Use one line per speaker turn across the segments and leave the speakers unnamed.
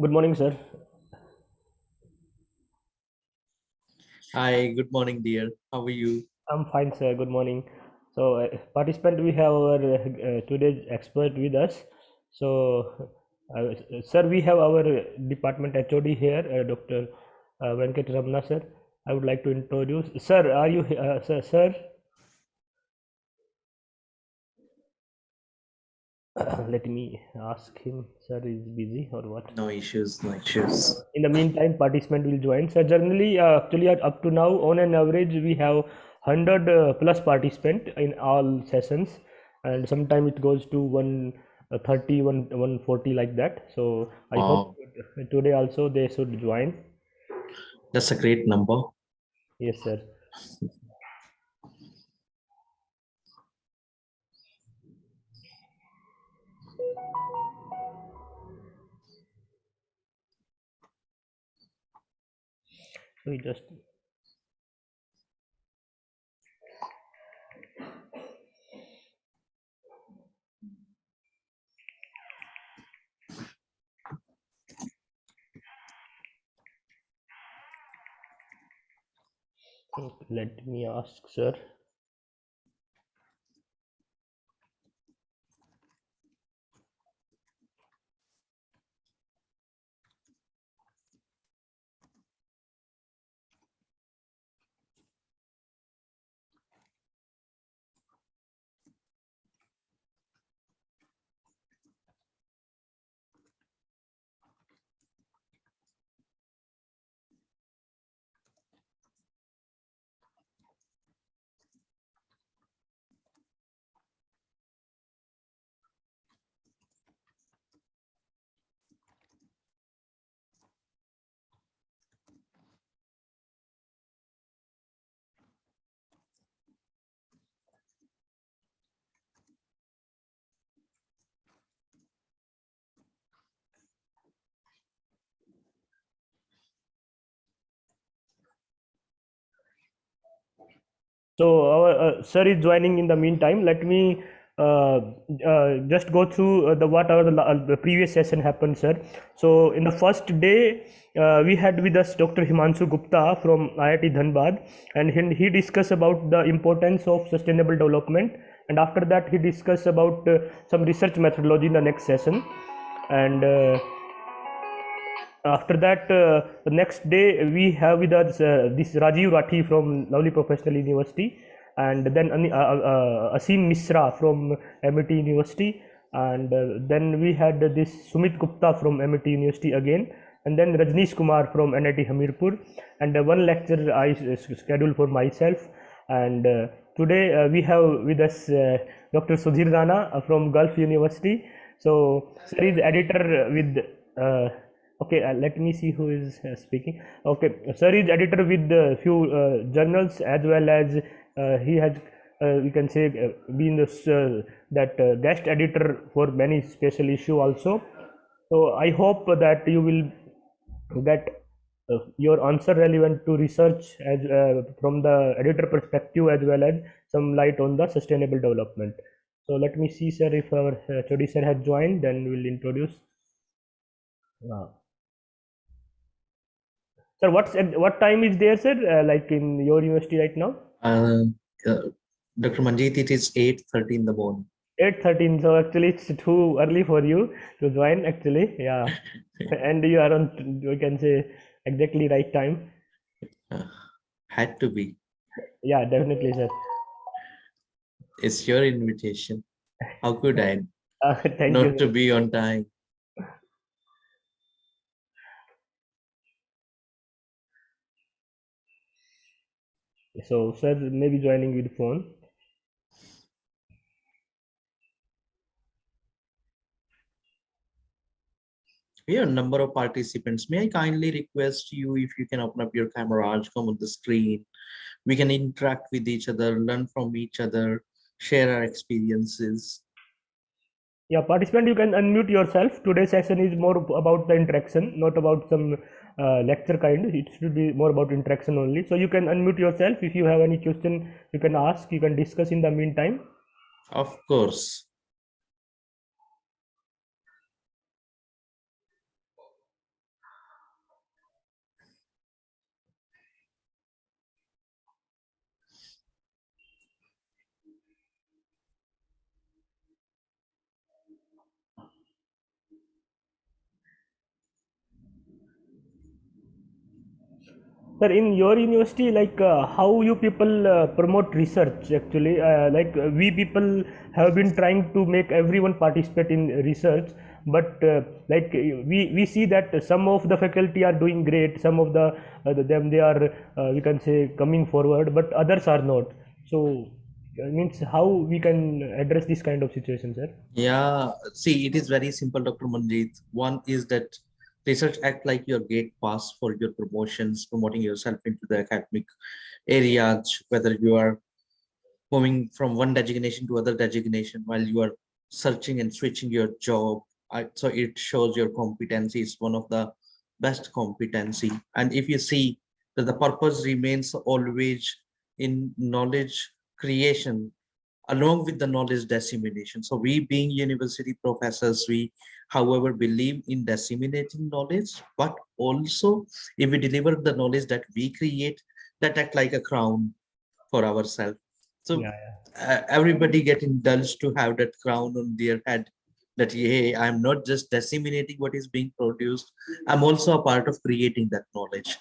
Good morning, sir.
Hi, good morning, dear. How are you?
I'm fine, sir. Good morning. So, participant, we have our today's expert with us. So, sir, we have our department HOD here, Dr. Venkat Ramana, sir. I would like to introduce. Sir, are you, sir? Let me ask him. Sir is busy or what?
No issues, no issues.
In the meantime, participant will join. So generally, actually, up to now, on an average, we have 100 plus participant in all sessions, and sometimes it goes to 130, 140 like that. So I hope
Wow,
today also they should join.
that's a great number.
Yes, sir. So we just let me ask, sir. So our sir is joining in the meantime. Let me just go through the what our the previous session happened, sir. So in the first day, we had with us Dr. Himanshu Gupta from IIT Dhanbad, and he discussed about the importance of sustainable development. And after that, he discussed about some research methodology in the next session. And after that, the next day we have with us this Rajiv Rathi from Lovely Professional University, and then Asim Misra from MET University, and then we had this Sumit Gupta from MET University again, and then Rajneesh Kumar from NIT Hamirpur, and one lecture I scheduled for myself. And today we have with us Dr. Sudhir Rana from Gulf University. So sir is editor with okay, let me see who is speaking. Okay, sir is editor with a few journals, as well as he has, we can say, been this, that guest editor for many special issue also. So I hope that you will get your answer relevant to research as from the editor perspective, as well as some light on the sustainable development. So let me see, sir, if our HOD sir has joined, then we'll introduce. Uh, Sir, what time is there, sir? Like in your university right now?
Uh, uh, Dr. Manjeet, it is 8:30 in the morning.
8:13. So actually, it's too early for you to join. Actually, yeah, and you are on. You can say exactly right time.
Uh, Had to be.
Yeah, definitely, sir.
It's your invitation. How could I
Thank you,
not to
sir.
be on time?
So, sir, maybe joining with phone.
We have a number of participants. May I kindly request you if you can open up your camera, come on the screen. We can interact with each other, learn from each other, share our experiences.
Yeah, participant, you can unmute yourself. Today's session is more about the interaction, not about some lecture kind. It should be more about interaction only. So you can unmute yourself. If you have any question, you can ask. You can discuss in the meantime.
Of course.
Sir, in your university, like how you people promote research actually? We people have been trying to make everyone participate in research, but we see that some of the faculty are doing great, some of them they are we can say coming forward, but others are not. So means how we can address this kind of situation, sir?
Yeah, see, it is very simple, Dr. Manjeet. One is that research act like your gate pass for your promotions, promoting yourself into the academic areas, whether you are moving from one designation to other designation while you are searching and switching your job. So it shows your competency is one of the best competency. And if you see that the purpose remains always in knowledge creation along with the knowledge dissemination. So we being university professors, we however believe in disseminating knowledge, but also if we deliver the knowledge that we create, that act like a crown for ourselves. So
Yeah, yeah.
everybody get indulged to have that crown on their head that, hey, I'm not just disseminating what is being produced, I'm also a part of creating that knowledge.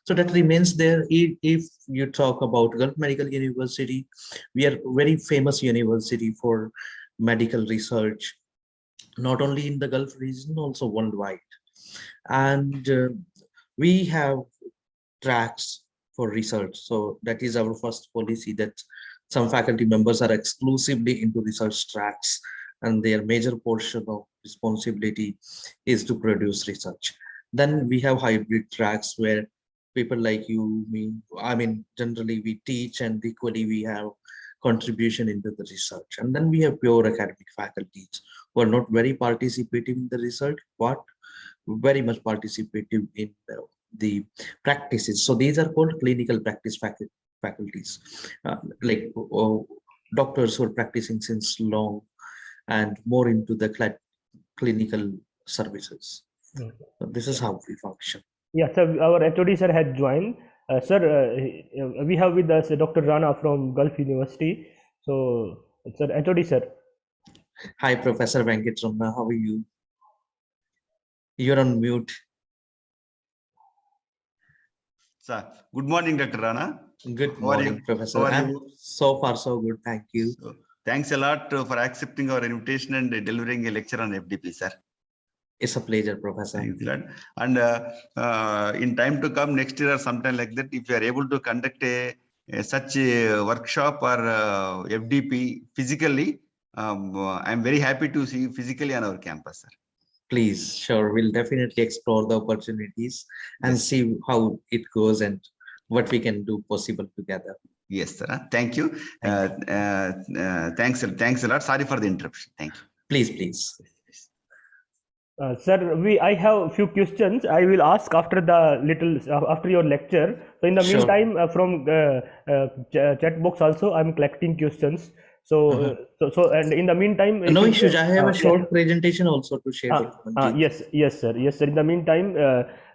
So that remains there. If you talk about Gulf Medical University, we are very famous university for medical research, not only in the Gulf region, also worldwide. And we have tracks for research. So that is our first policy, that some faculty members are exclusively into research tracks and their major portion of responsibility is to produce research. Then we have hybrid tracks where people like you, me, I mean, generally we teach and equally we have contribution into the research. And then we have pure academic faculties who are not very participative in the research, but very much participative in the practices. So these are called clinical practice faculties, like doctors who are practicing since long and more into the clinical services.
Mm.
So this is how we function.
Yeah, sir, our HOD sir had joined. Sir, we have with us Dr. Rana from Gulf University. So, sir, HOD sir.
Hi, Professor Venkat Rana, how are you? You're on mute.
Sir, good morning, Dr. Rana.
Good
How are
morning,
you?
Professor.
How are
I'm
you?
so far so good, thank you.
So, thanks a lot for accepting our invitation and delivering a lecture on FDP, sir.
It's a pleasure, Professor.
Thanks a lot. And in time to come, next year or sometime like that, if you are able to conduct such a workshop or FDP physically, I'm very happy to see you physically on our campus, sir.
Please, sure, we'll definitely explore the opportunities and
Yes.
see how it goes and what we can do possible together.
Yes, sir. Thank you. Thanks a lot. Sorry for the interruption. Thank you.
Please.
Sir, I have few questions. I will ask after after your lecture. So in the
Sure.
meantime, from chat box also, I'm collecting questions. So, and in the meantime,
No
if
issues. I have a
yes.
short presentation also to share. Dr. Manjeet.
Yes, sir. Yes, sir. In the meantime,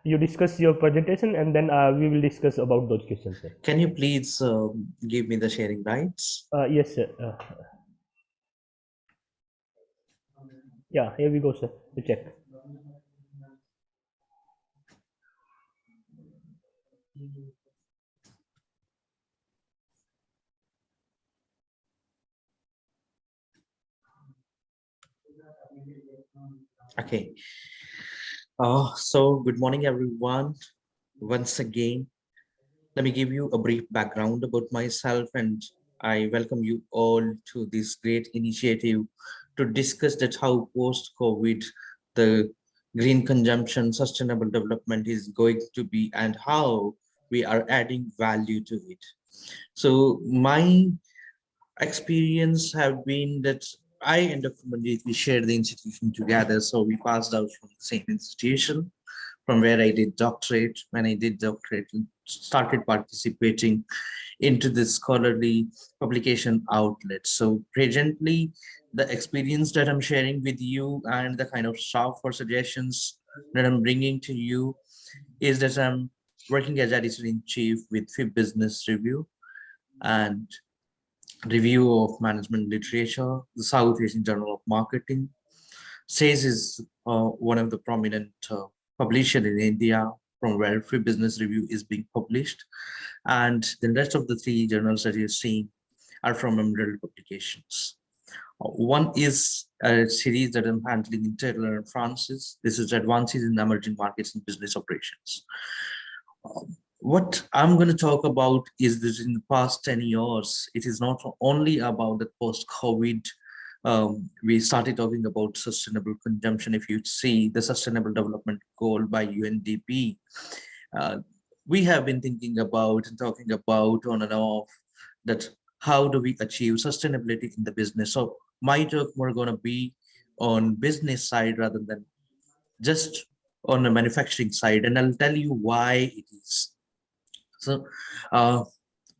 you discuss your presentation, and then we will discuss about those questions, sir.
Can you please give me the sharing rights?
Yes, sir. Yeah, here we go, sir. To check.
Okay. So good morning, everyone. Once again, let me give you a brief background about myself, and I welcome you all to this great initiative to discuss that how post-COVID the green consumption sustainable development is going to be and how we are adding value to it. So my experience have been that I and Dr. Manjeet, we shared the institution together. So we passed out from the same institution from where I did doctorate. When I did doctorate, and started participating into the scholarly publication outlet. So presently, the experience that I'm sharing with you and the kind of stuff or suggestions that I'm bringing to you is that I'm working as editor-in-chief with FIB Business Review and Review of Management Literature, the South Asian Journal of Marketing. SAIS is one of the prominent publishers in India, from where Free Business Review is being published. And the rest of the 3 journals that you're seeing are from Emerald Publications. One is a series that I'm handling in Taylor and Francis. This is Advances in Emerging Markets and Business Operations. What I'm going to talk about is this: in the past 10 years, it is not only about the post-COVID. We started talking about sustainable consumption. If you see the Sustainable Development Goal by UNDP, we have been thinking about and talking about on and off that how do we achieve sustainability in the business. So my talk more going to be on business side rather than just on the manufacturing side, and I'll tell you why it is. So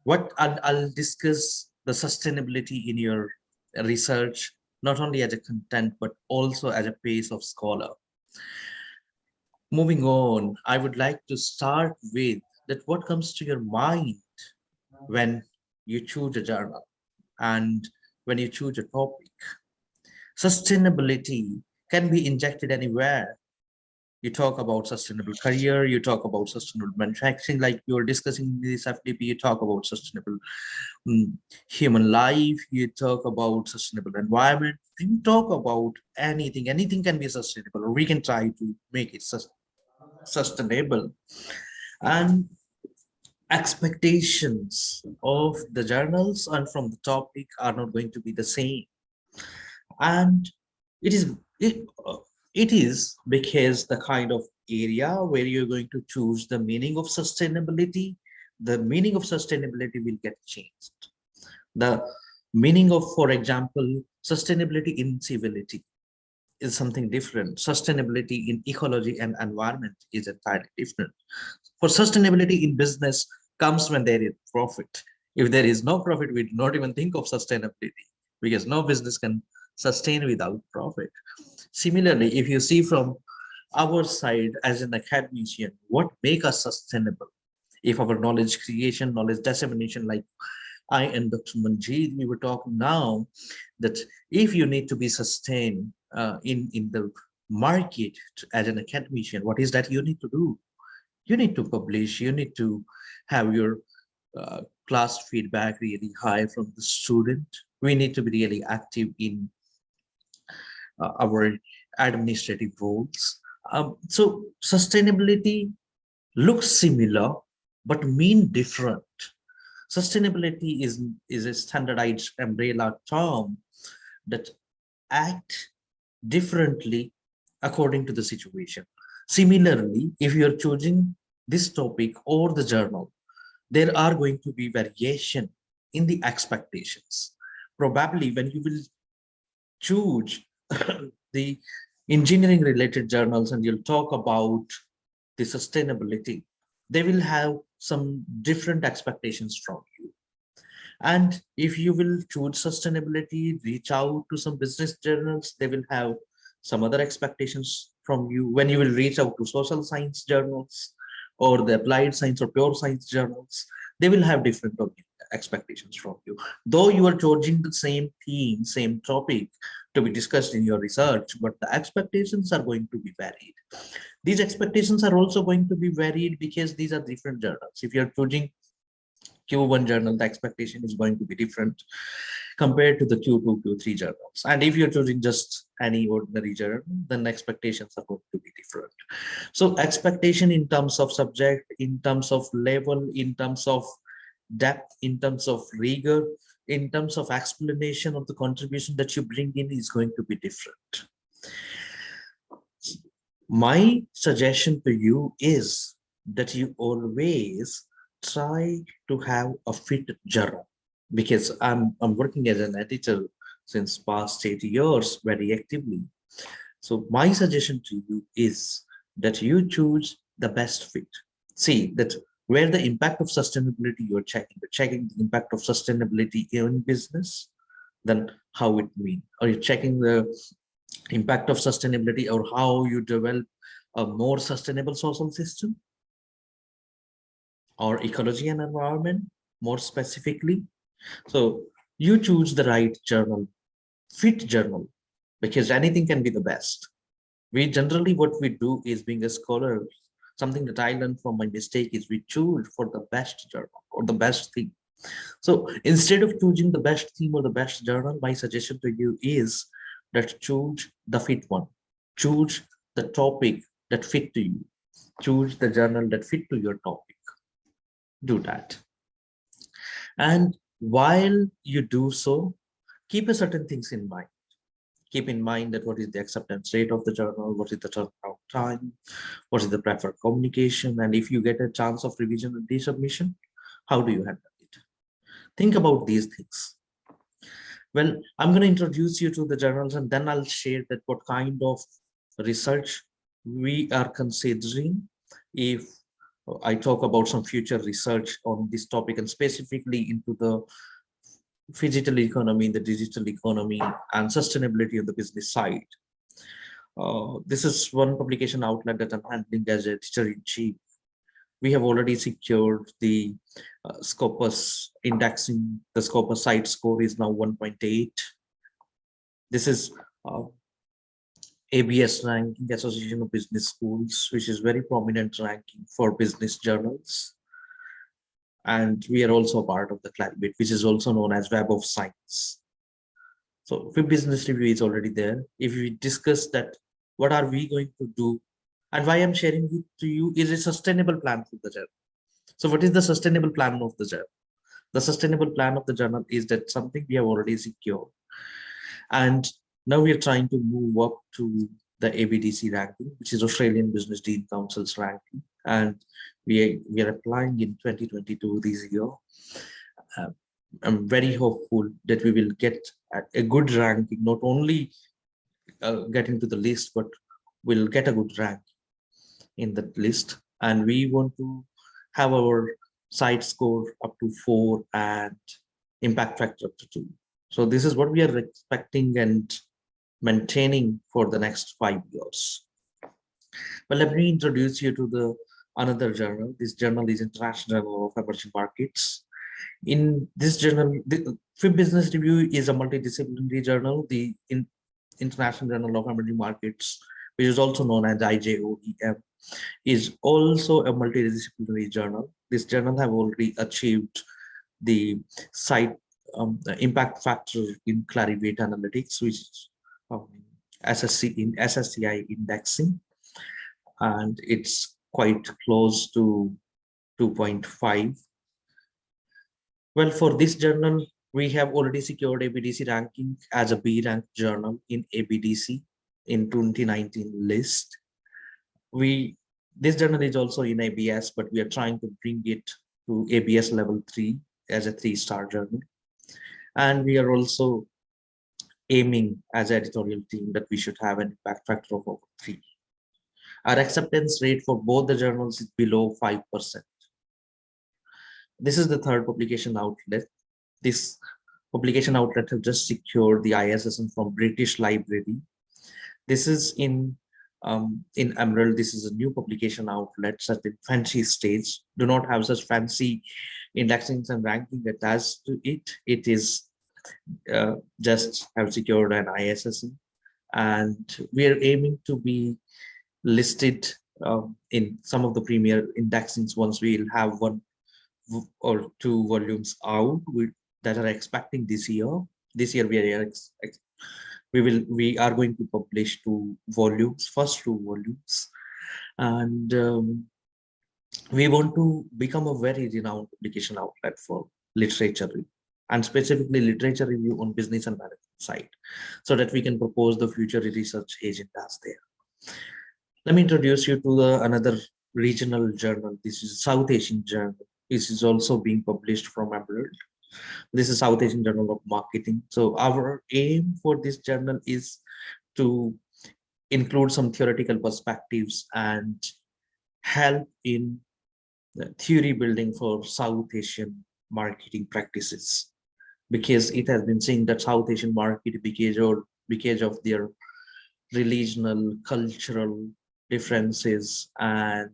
what I'll discuss the sustainability in your research, not only as a content, but also as a pace of scholar. Moving on, I would like to start with that what comes to your mind when you choose a journal and when you choose a topic. Sustainability can be injected anywhere. You talk about sustainable career, you talk about sustainable manufacturing, like you're discussing in this FDP, you talk about sustainable human life, you talk about sustainable environment, you talk about anything. Anything can be sustainable, or we can try to make it sustainable. And expectations of the journals and from the topic are not going to be the same. And it is because the kind of area where you're going to choose the meaning of sustainability, the meaning of sustainability will get changed. The meaning of, for example, sustainability in civility is something different. Sustainability in ecology and environment is entirely different. For sustainability in business comes when there is profit. If there is no profit, we do not even think of sustainability, because no business can sustain without profit. Similarly, if you see from our side as an academician, what makes us sustainable? If our knowledge creation, knowledge dissemination, like I and Dr. Manjeet, we were talking now, that if you need to be sustained in the market as an academician, what is that you need to do? You need to publish, you need to have your class feedback really high from the student. We need to be really active in our administrative roles. So sustainability looks similar, but mean different. Sustainability is a standardized umbrella term that act differently according to the situation. Similarly, if you're choosing this topic or the journal, there are going to be variation in the expectations. Probably when you will choose the engineering related journals and you'll talk about the sustainability, they will have some different expectations from you. And if you will choose sustainability, reach out to some business journals, they will have some other expectations from you. When you will reach out to social science journals or the applied science or pure science journals, they will have different expectations from you. Though you are choosing the same theme, same topic to be discussed in your research, but the expectations are going to be varied. These expectations are also going to be varied because these are different journals. If you're choosing Q1 journal, the expectation is going to be different compared to the Q2, Q3 journals. And if you're choosing just any ordinary journal, then expectations are going to be different. So expectation in terms of subject, in terms of level, in terms of depth, in terms of rigor, in terms of explanation of the contribution that you bring in is going to be different. My suggestion to you is that you always try to have a fit journal, because I'm working as an editor since past 8 years very actively. So my suggestion to you is that you choose the best fit. See that where the impact of sustainability you're checking the impact of sustainability in business, then how it means. Are you checking the impact of sustainability or how you develop a more sustainable social system or ecology and environment more specifically? So you choose the right journal, fit journal, because anything can be the best. We generally, what we do is, being a scholar, something that I learned from my mistake is we choose for the best journal or the best theme. So instead of choosing the best theme or the best journal, my suggestion to you is that choose the fit one. Choose the topic that fit to you. Choose the journal that fit to your topic. Do that. And while you do so, keep a certain things in mind. Keep in mind that what is the acceptance rate of the journal, what is the turnaround time, what is the preferred communication, and if you get a chance of revision and resubmission, how do you handle it? Think about these things. Well, I'm going to introduce you to the journals, and then I'll share that what kind of research we are considering if I talk about some future research on this topic, and specifically into the digital economy, the digital economy and sustainability on the business side. This is one publication outlet that I'm handling as editor-in-chief. We have already secured the Scopus indexing. The Scopus site score is now 1.8. This is ABS ranking, Association of Business Schools, which is very prominent ranking for business journals. And we are also a part of the Claribate, which is also known as Web of Science. So FIB Business Review is already there. If we discuss that, what are we going to do? And why I'm sharing it to you is a sustainable plan for the journal. So what is the sustainable plan of the journal? The sustainable plan of the journal is that something we have already secured. And now we are trying to move up to the ABDC ranking, which is Australian Business Dean Council's ranking. And we are applying in 2022 this year. I'm very hopeful that we will get a good ranking, not only get into the list, but we'll get a good rank in the list. And we want to have our site score up to 4 and impact factor up to 2. So this is what we are expecting and maintaining for the next 5 years. Well, let me introduce you to another journal. This journal is International Journal of Emerging Markets. In this journal, the FIB Business Review is a multidisciplinary journal. The International Journal of Emerging Markets, which is also known as IJOEM, is also a multidisciplinary journal. This journal have already achieved the site impact factor in Clarivate Analytics, which is SSCI indexing, and it's quite close to 2.5. Well, for this journal, we have already secured ABDC ranking as a B rank journal in ABDC in 2019 list. This journal is also in ABS, but we are trying to bring it to ABS level 3 as a 3-star journal. And we are also aiming as an editorial team that we should have an impact factor of over 3. Our acceptance rate for both the journals is below 5%. This is the third publication outlet. This publication outlet have just secured the ISSN from British Library. This is in Emerald. This is a new publication outlet such in fancy stage. Do not have such fancy indexings and ranking attached to it. It is just have secured an ISSN, and we are aiming to be listed in some of the premier indexings once we'll have 1 or 2 volumes out that are expecting this year. This year we are going to publish 2 volumes, first 2 volumes, and we want to become a very renowned publication outlet for literature review, and specifically literature review on business and management side, so that we can propose the future research agendas there. Let me introduce you to another regional journal. This is South Asian Journal. This is also being published from Emerald. This is South Asian Journal of Marketing. So our aim for this journal is to include some theoretical perspectives and help in theory building for South Asian marketing practices, because it has been seen that South Asian market, because of their regional, cultural differences, and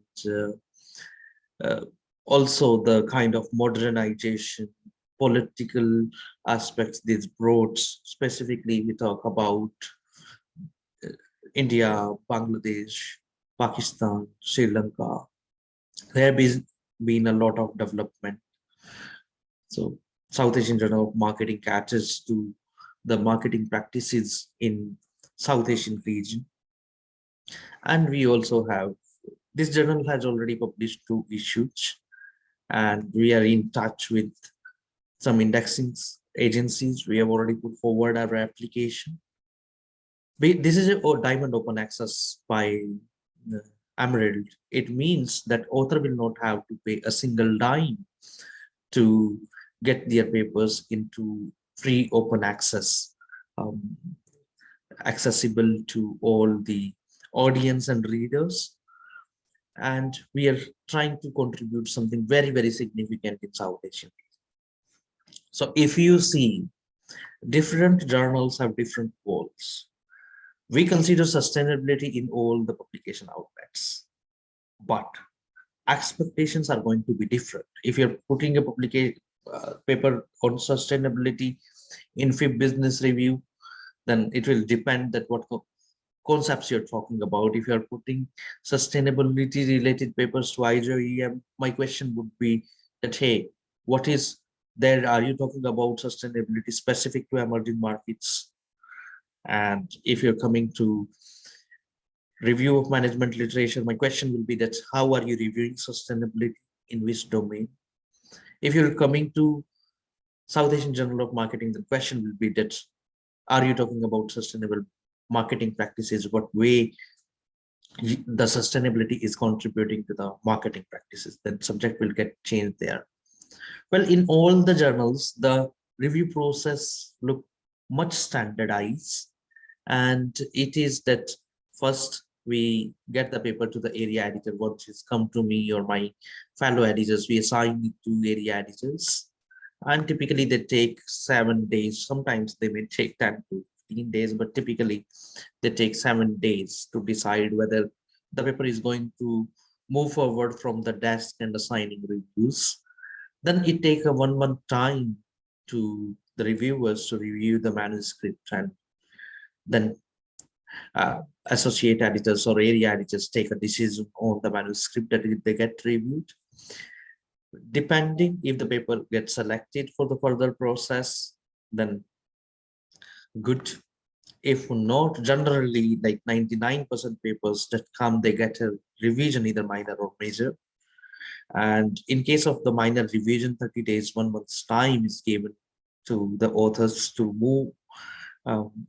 also the kind of modernization, political aspects this brought. Specifically, we talk about India, Bangladesh, Pakistan, Sri Lanka, There has been a lot of development. So South Asian Journal of Marketing caters to the marketing practices in South Asian region. And we also have, this journal has already published 2 issues, and we are in touch with some indexing agencies. We have already put forward our application. This is a diamond open access by Emerald. It means that author will not have to pay a single dime to get their papers into free open access, um, accessible to all the audience and readers. And we are trying to contribute something very, very significant in South Asia. So if you see, different journals have different goals. We consider sustainability in all the publication outlets, but expectations are going to be different. If you're putting a publication paper on sustainability in FIB Business Review, then it will depend that what concepts you're talking about. If you're putting sustainability related papers to IJEM, my question would be that, hey, what is there? Are you talking about sustainability specific to emerging markets? And if you're coming to review of management literature, my question will be that how are you reviewing sustainability, in which domain? If you're coming to South Asian Journal of Marketing, the question will be that are you talking about sustainable marketing practices? What way the sustainability is contributing to the marketing practices? Then subject will get changed there. Well, in all the journals, the review process look much standardized, and it is that first we get the paper to the area editor. Once it's come to me or my fellow editors, we assign it to area editors, and typically they take 7 days. Sometimes they may take 10 to 15 days, but typically they take 7 days to decide whether the paper is going to move forward from the desk and assigning reviews. Then it takes a 1 month time to the reviewers to review the manuscript, and then associate editors or area editors take a decision on the manuscript that they get reviewed. Depending if the paper gets selected for the further process, then good. If not, generally like 99% papers that come, they get a revision, either minor or major. And in case of the minor revision, 30 days, 1 month's time is given to the authors to move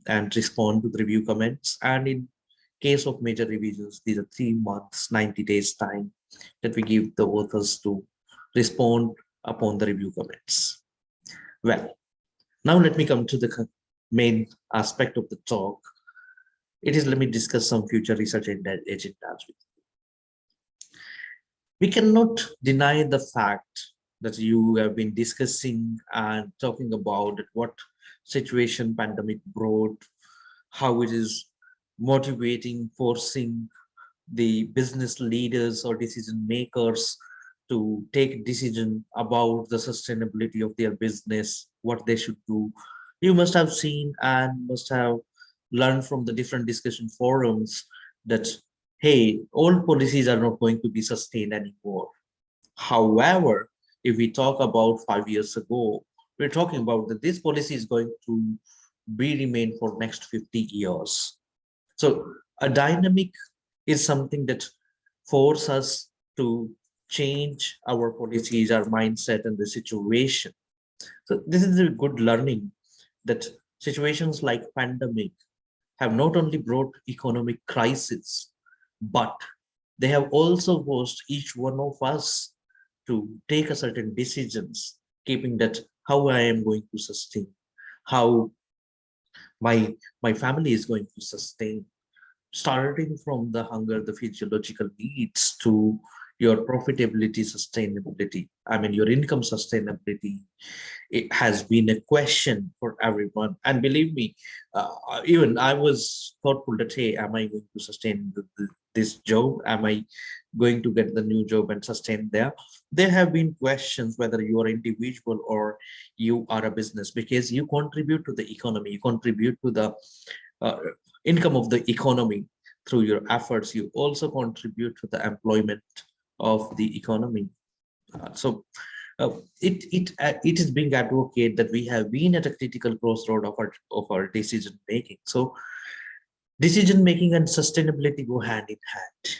and respond to the review comments. And in case of major revisions, these are 3 months, 90 days time that we give the authors to respond upon the review comments. Well, now let me come to the main aspect of the talk. It is, let me discuss some future research agendas with you. We cannot deny the fact that you have been discussing and talking about what situation pandemic brought, how it is motivating, forcing the business leaders or decision makers to take decision about the sustainability of their business, what they should do. You must have seen and must have learned from the different discussion forums that, hey, old policies are not going to be sustained anymore. However, if we talk about 5 years ago, we're talking about that this policy is going to be remain for next 50 years. So a dynamic is something that forces us to change our policies, our mindset, and the situation. So this is a good learning that situations like pandemic have not only brought economic crisis, but they have also forced each one of us to take a certain decisions, keeping that how I am going to sustain, how my family is going to sustain, starting from the hunger, the physiological needs, to your profitability, sustainability. I mean, your income sustainability. It has been a question for everyone. And believe me, even I was thoughtful that, hey, am I going to sustain this job? Am I going to get the new job and sustain there? There have been questions whether you are individual or you are a business, because you contribute to the economy, you contribute to the income of the economy through your efforts. You also contribute to the employment of the economy. It is being advocated that we have been at a critical crossroad of our decision making. So decision making and sustainability go hand in hand.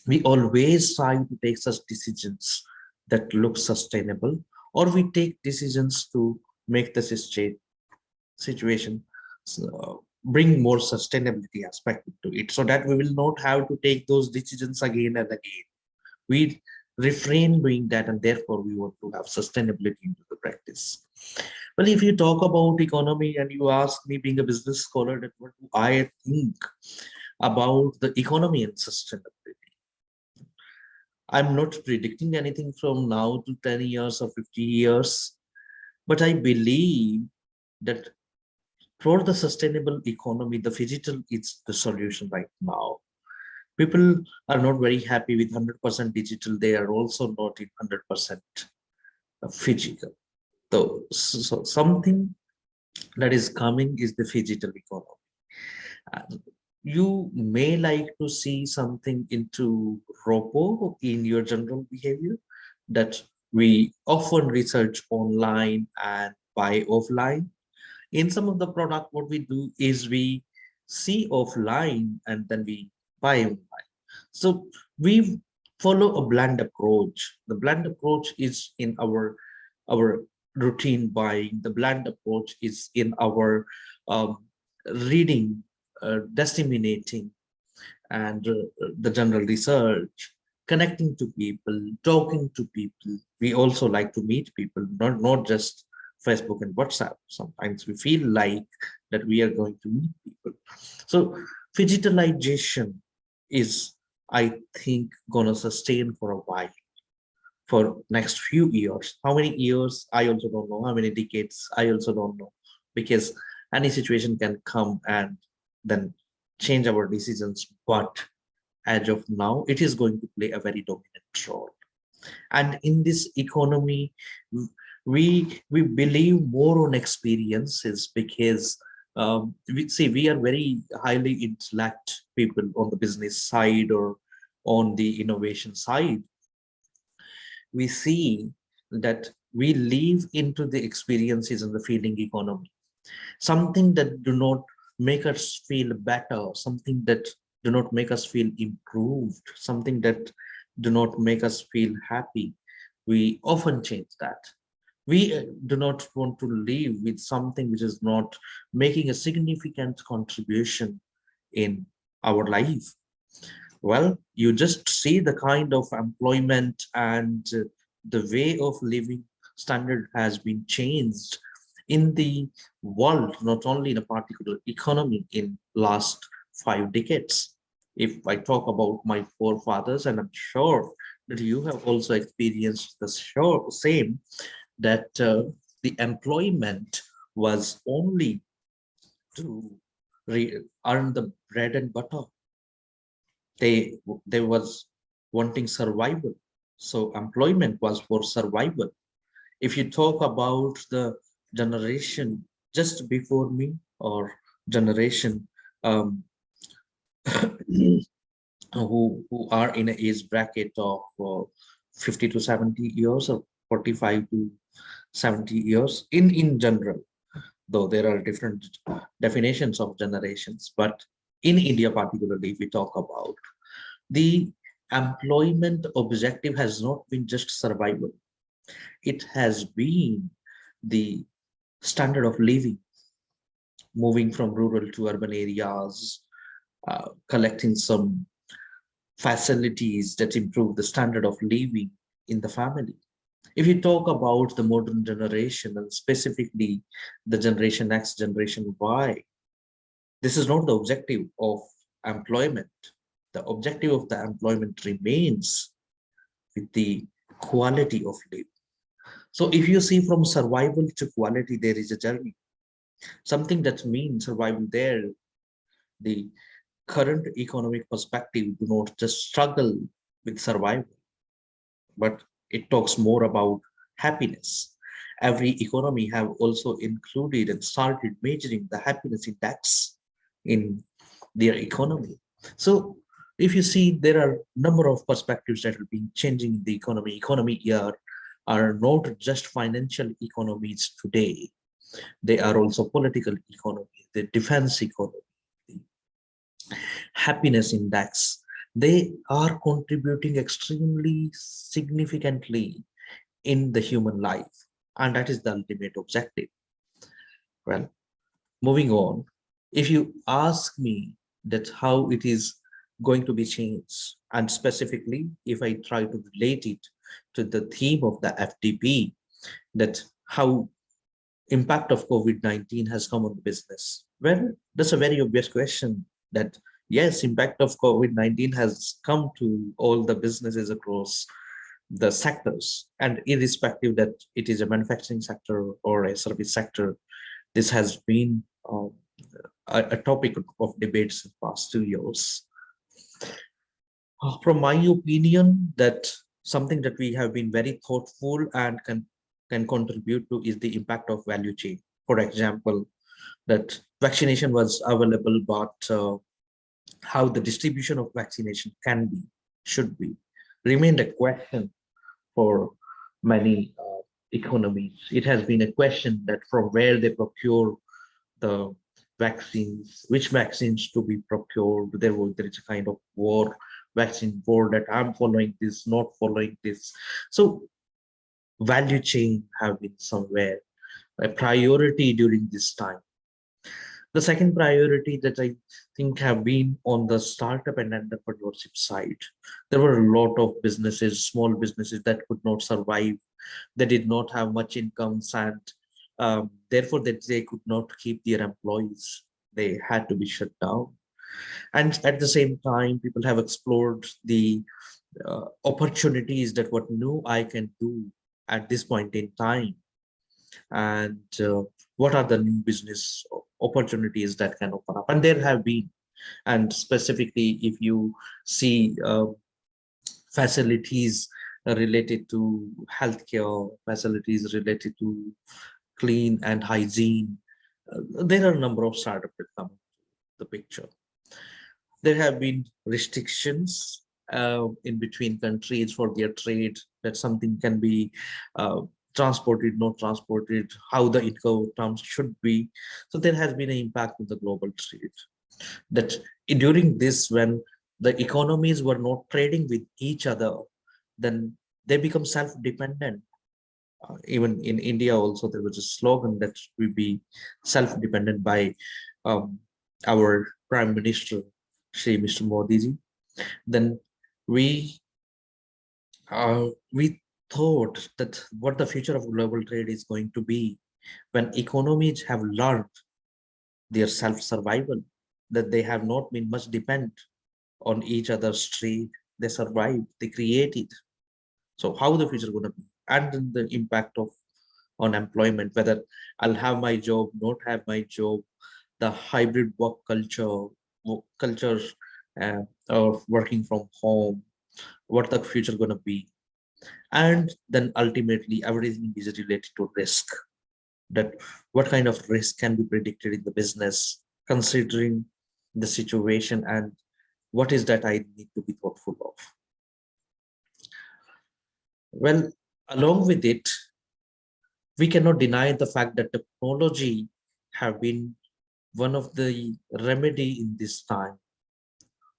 We always try to take such decisions that look sustainable, or we take decisions to make the situation bring more sustainability aspect into it, so that we will not have to take those decisions again and again. We refrain doing that, and therefore we want to have sustainability into the practice. Well, if you talk about economy and you ask me, being a business scholar, that what do I think about the economy and sustainability, I'm not predicting anything from now to 10 years or 50 years, but I believe that for the sustainable economy, the phygital is the solution right now. People are not very happy with 100% digital. They are also not in 100% physical. So something that is coming is the phygital economy. You may like to see something into robo in your general behavior, that we often research online and buy offline. In some of the product, what we do is we see offline and then we buy online. So we follow a blend approach. The blend approach is in our routine buying. The blend approach is in our reading, disseminating, and the general research, connecting to people, talking to people. We also like to meet people, not just Facebook and WhatsApp. Sometimes we feel like that we are going to meet people. So digitalization is, I think, gonna sustain for a while, for next few years. How many years, I also don't know. How many decades, I also don't know, because any situation can come and then change our decisions. But as of now, it is going to play a very dominant role. And in this economy, we believe more on experiences, because we are very highly intellect people on the business side or on the innovation side. We see that we live into the experiences in the feeling economy, something that do not make us feel better, something that do not make us feel improved, something that do not make us feel happy. We often change that. We do not want to live with something which is not making a significant contribution in our life. Well, you just see the kind of employment and the way of living standard has been changed in the world, not only in a particular economy, in last 5 decades. If I talk about my forefathers, and I'm sure that you have also experienced the same, that the employment was only to earn the bread and butter. They was wanting survival. So employment was for survival. If you talk about the generation just before me, or generation who are in an age bracket of 50 to 70 years, or 45 to 70 years in general, though there are different definitions of generations. But in India particularly, if we talk about, the employment objective has not been just survival. It has been the standard of living, moving from rural to urban areas, collecting some facilities that improve the standard of living in the family. If you talk about the modern generation, and specifically the Generation X, Generation Y, this is not the objective of employment. The objective of the employment remains with the quality of living. So if you see from survival to quality, there is a journey. Something that means survival there, the current economic perspective do not just struggle with survival, but it talks more about happiness. Every economy have also included and started measuring the happiness index in their economy. So if you see, there are number of perspectives that will be changing in the economy. Economy here are not just financial economies today. They are also political economy, the defense economy, the happiness index. They are contributing extremely significantly in the human life. And that is the ultimate objective. Well, moving on, if you ask me that how it is going to be changed, and specifically if I try to relate it to the theme of the FDP, that how impact of COVID-19 has come on the business. Well, that's a very obvious question, that yes, impact of COVID-19 has come to all the businesses across the sectors, and irrespective that it is a manufacturing sector or a service sector, this has been a topic of debates in the past 2 years. From my opinion, that something that we have been very thoughtful and can contribute to is the impact of value chain. For example, that vaccination was available, but how the distribution of vaccination can be, should be, remained a question for many economies. It has been a question that from where they procure the vaccines, which vaccines to be procured. There is a kind of vaccine war, that I'm following this, not following this. So value chain have been somewhere a priority during this time. The second priority that I think have been on the startup and entrepreneurship side. There were a lot of businesses, small businesses, that could not survive. They did not have much incomes, and therefore that they could not keep their employees. They had to be shut down. And at the same time, people have explored the opportunities that what new I can do at this point in time, and what are the new business opportunities that can open up. And there have been, and specifically if you see facilities related to healthcare, facilities related to clean and hygiene, there are a number of startups that come into the picture. There have been restrictions in between countries for their trade, that something can be transported, not transported, how the Incoterms should be. So there has been an impact on the global trade. That during this, when the economies were not trading with each other, then they become self-dependent. Even in India also, there was a slogan that we be self-dependent by our Prime Minister, Shri Mr. Modi ji. Then we thought that what the future of global trade is going to be, when economies have learned their self-survival, that they have not been much dependent on each other's trade. They survived, they created. So how the future going to be, and the impact of on employment, whether I'll have my job, not have my job, the hybrid work culture of working from home, what the future going to be. And then ultimately everything is related to risk, that what kind of risk can be predicted in the business, considering the situation, and what is that I need to be thoughtful of. Well, along with it, we cannot deny the fact that technology have been one of the remedy in this time.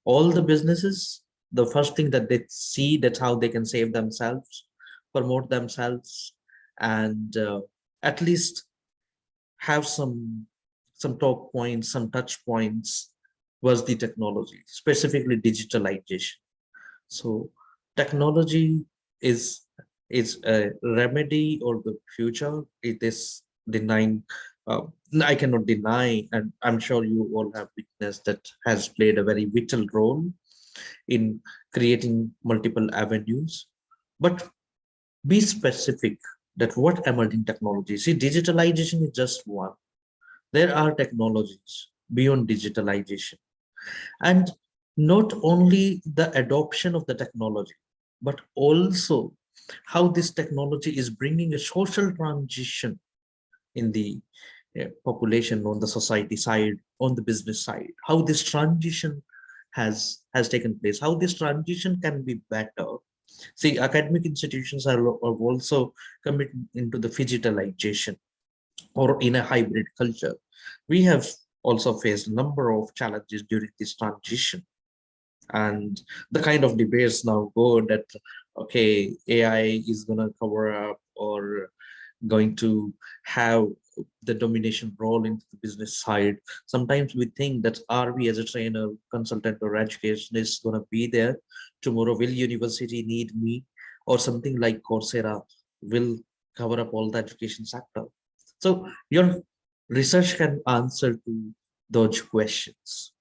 All the businesses, the first thing that they see, that's how they can save themselves, promote themselves, and at least have some top points, some touch points, was the technology, specifically digitalization. So technology is a remedy or the future. It is denying, I cannot deny, and I'm sure you all have witnessed, that has played a very vital role in creating multiple avenues. But be specific, that what emerging technologies. See, digitalization is just one. There are technologies beyond digitalization. And not only the adoption of the technology, but also how this technology is bringing a social transition in the population, on the society side, on the business side, how this transition has taken place, how this transition can be better. See, academic institutions are also committed into the digitalization or in a hybrid culture. We have also faced a number of challenges during this transition. And the kind of debates now go that, okay, AI is going to cover up or going to have the domination role into the business side. Sometimes we think that are we as a trainer, consultant, or educationist going to be there tomorrow? Will university need me? Or something like Coursera will cover up all the education sector? So your research can answer to those questions.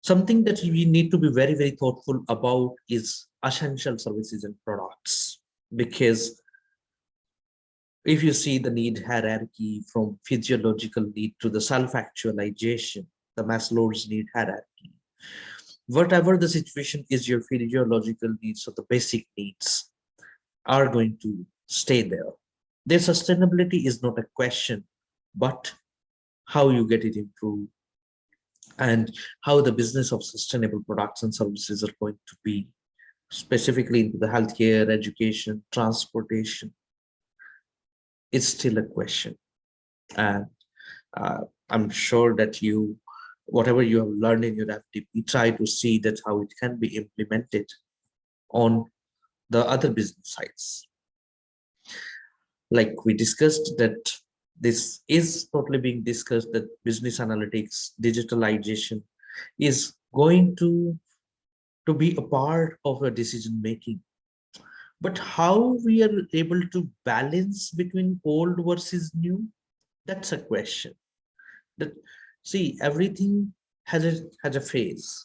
Something that we need to be very, very thoughtful about is essential services and products, because if you see the need hierarchy from physiological need to the self-actualization, the Maslow's need hierarchy, whatever the situation is, your physiological needs or the basic needs are going to stay there. Their sustainability is not a question, but how you get it improved and how the business of sustainable products and services are going to be, specifically into the healthcare, education, transportation. It's still a question. And I'm sure that whatever you have learned in your FDP, try to see that how it can be implemented on the other business sides. Like we discussed, that this is totally being discussed, that business analytics, digitalization is going to be a part of a decision making. But how we are able to balance between old versus new, that's a question. That, see, everything has a phase.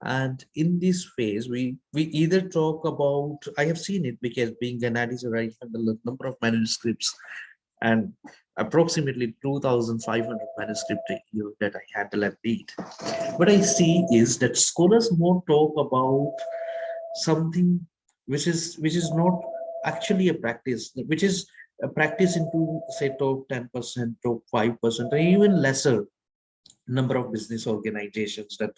And in this phase, we either talk about, I have seen it because being an editor, I have a number of manuscripts and approximately 2,500 manuscripts a year that I handle and read. What I see is that scholars more talk about something which is not actually a practice, which is a practice into, say, top 10%, top 5%, or even lesser number of business organizations, that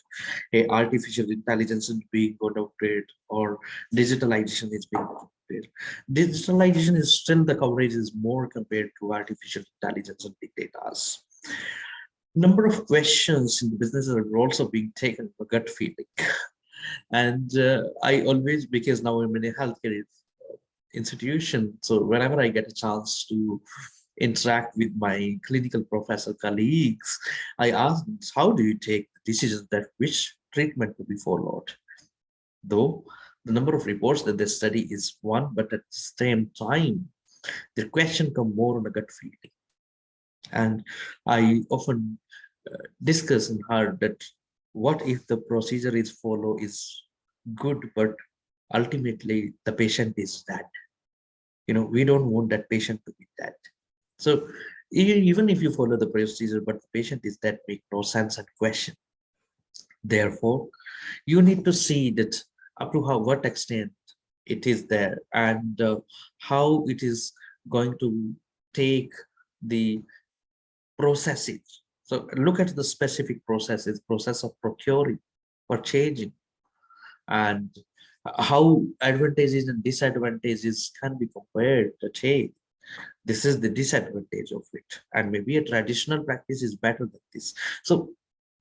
artificial intelligence is being adopted or digitalization is being adopted. Digitalization is still, the coverage is more compared to artificial intelligence and big data. Number of questions in the business are also being taken for gut feeling. And I always, because now I'm in a healthcare institution, so whenever I get a chance to interact with my clinical professor colleagues, I ask them, how do you take the decisions that which treatment to be followed? Though the number of reports that they study is one, but at the same time, the question come more on a gut feeling. And I often discuss and heard that what if the procedure is followed is good, but ultimately the patient is dead? We don't want that patient to be dead. So even if you follow the procedure, but the patient is dead, make no sense and question. Therefore, you need to see that up to what extent it is there, and how it is going to take the processes. So look at the specific processes, process of procuring, purchasing, and how advantages and disadvantages can be compared to take. This is the disadvantage of it, and maybe a traditional practice is better than this. So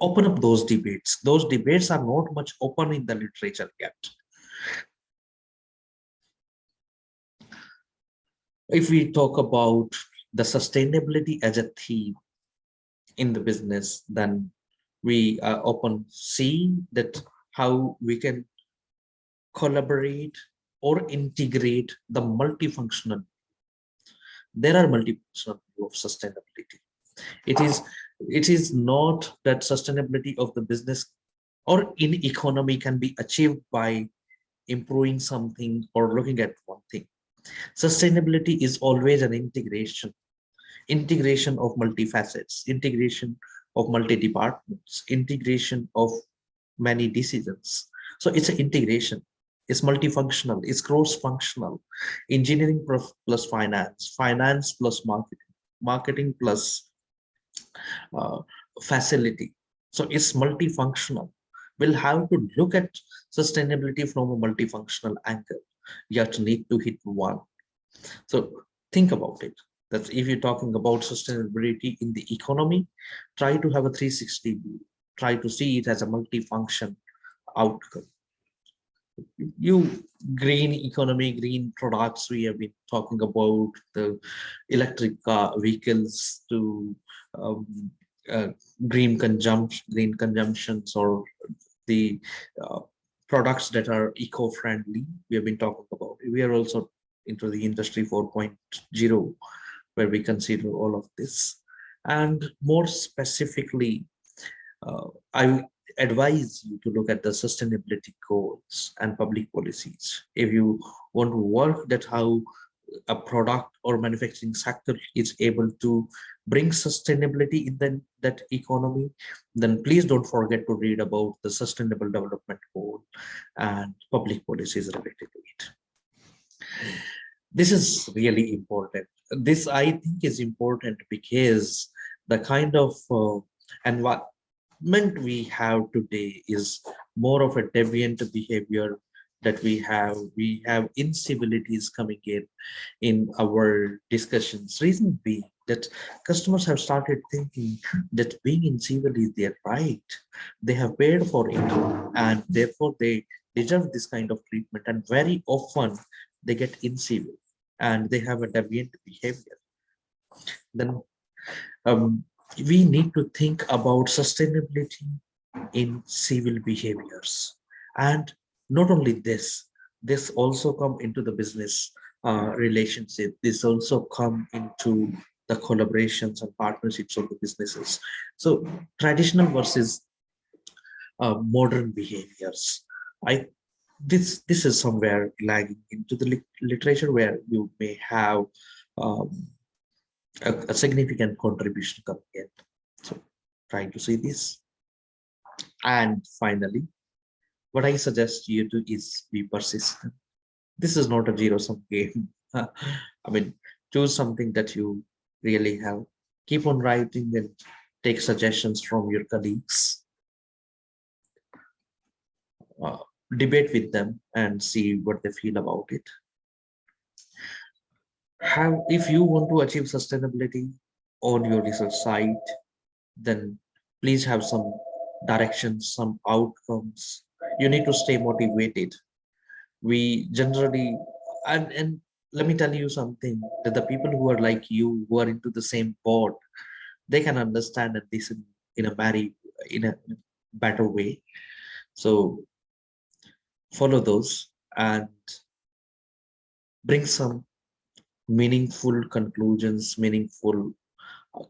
open up those debates. Those debates are not much open in the literature yet. If we talk about the sustainability as a theme in the business, then we often see that how we can collaborate or integrate the multifunctional. There are multifunctional view of sustainability. It is not that sustainability of the business or in economy can be achieved by improving something or looking at one thing. Sustainability is always an integration of multifacets, integration of multi-departments, integration of many decisions. So it's an integration. It's multifunctional, it's cross-functional. Engineering plus finance, finance plus marketing, marketing plus facility. So it's multifunctional. We'll have to look at sustainability from a multifunctional angle. You have to need to hit one. So think about it. That if you're talking about sustainability in the economy, try to have a 360 view. Try to see it as a multifunction outcome. You green economy, green products, we have been talking about the electric vehicles to um, uh, green consumptions, or the uh, products that are eco-friendly. We have been talking about. We are also into the industry 4.0, where we consider all of this. And more specifically, I advise you to look at the sustainability goals and public policies. If you want to work that how a product or manufacturing sector is able to bring sustainability in that economy, then please don't forget to read about the Sustainable Development Goal and public policies related to it. This is really important. This, I think, is important because the kind of environment we have today is more of a deviant behavior that we have. We have incivilities coming in our discussions. Reason being that customers have started thinking that being incivil is their right. They have paid for it, and therefore they deserve this kind of treatment. And very often they get incivil and they have a deviant behavior. Then we need to think about sustainability in civil behaviors. And not only this also come into the business relationship. This also come into the collaborations and partnerships of the businesses. So traditional versus modern behaviors. This is somewhere lagging into the literature, where you may have a significant contribution coming in. So trying to see this. And finally, what I suggest you do is be persistent. This is not a zero-sum game. I mean, choose something that you really have. Keep on writing and take suggestions from your colleagues. Debate with them and see what they feel about it. If you want to achieve sustainability on your research site, then please have some directions, some outcomes. You need to stay motivated. We generally, and let me tell you something, that the people who are like you, who are into the same boat, they can understand and listen in a better way. So follow those and bring some meaningful conclusions, meaningful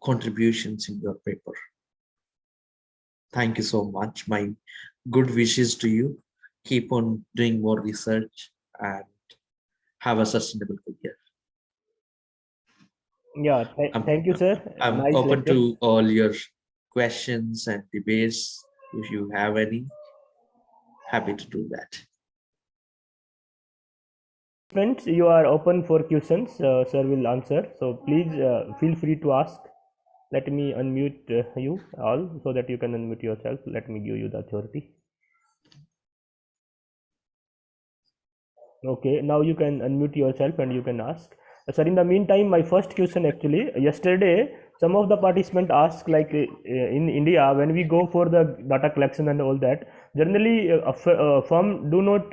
contributions in your paper. Thank you so much. My good wishes to you. Keep on doing more research and have a sustainable career.
Yeah, thank you, sir.
I'm
Nice
open
lecture.
to all your questions and debates. If you have any, happy to do that.
Friends, you are open for questions. Sir will answer. So please feel free to ask. Let me unmute you all so that you can unmute yourself. Let me give you the authority. Okay, now you can unmute yourself and you can ask. Sir, in the meantime, my first question actually, yesterday, some of the participants asked, like in India, when we go for the data collection and all that, generally a firm do not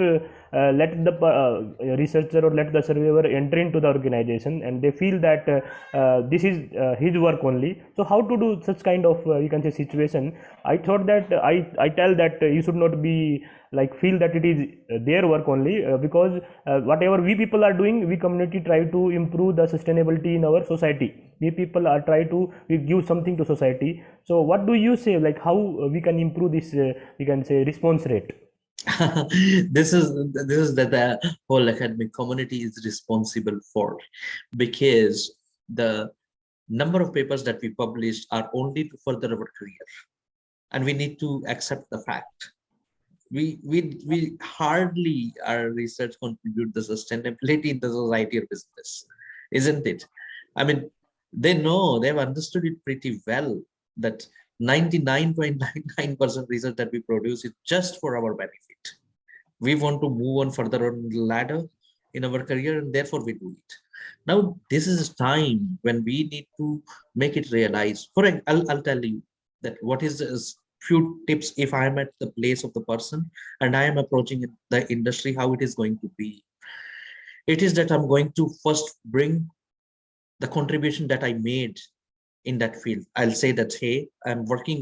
let the researcher or let the surveyor enter into the organization, and they feel that this is his work only. So how to do such kind of you can say situation? I thought that I tell that you should not be like feel that it is their work only, because whatever we people are doing, we community try to improve the sustainability in our society. We people are try to give something to society. So what do you say, like how we can improve this we can say response rate?
This is that the whole academic community is responsible for, because the number of papers that we published are only to further our career, and we need to accept the fact. We hardly our research contribute the sustainability in the society or business, isn't it? I mean, they've understood it pretty well, that 99.99% research that we produce is just for our benefit. We want to move on further on the ladder in our career, and therefore we do it. Now, this is time when we need to make it realize. I'll tell you that what is this few tips if I am at the place of the person and I am approaching the industry, how it is going to be. It is that I'm going to first bring the contribution that I made in that field. I'll say that, hey, I'm working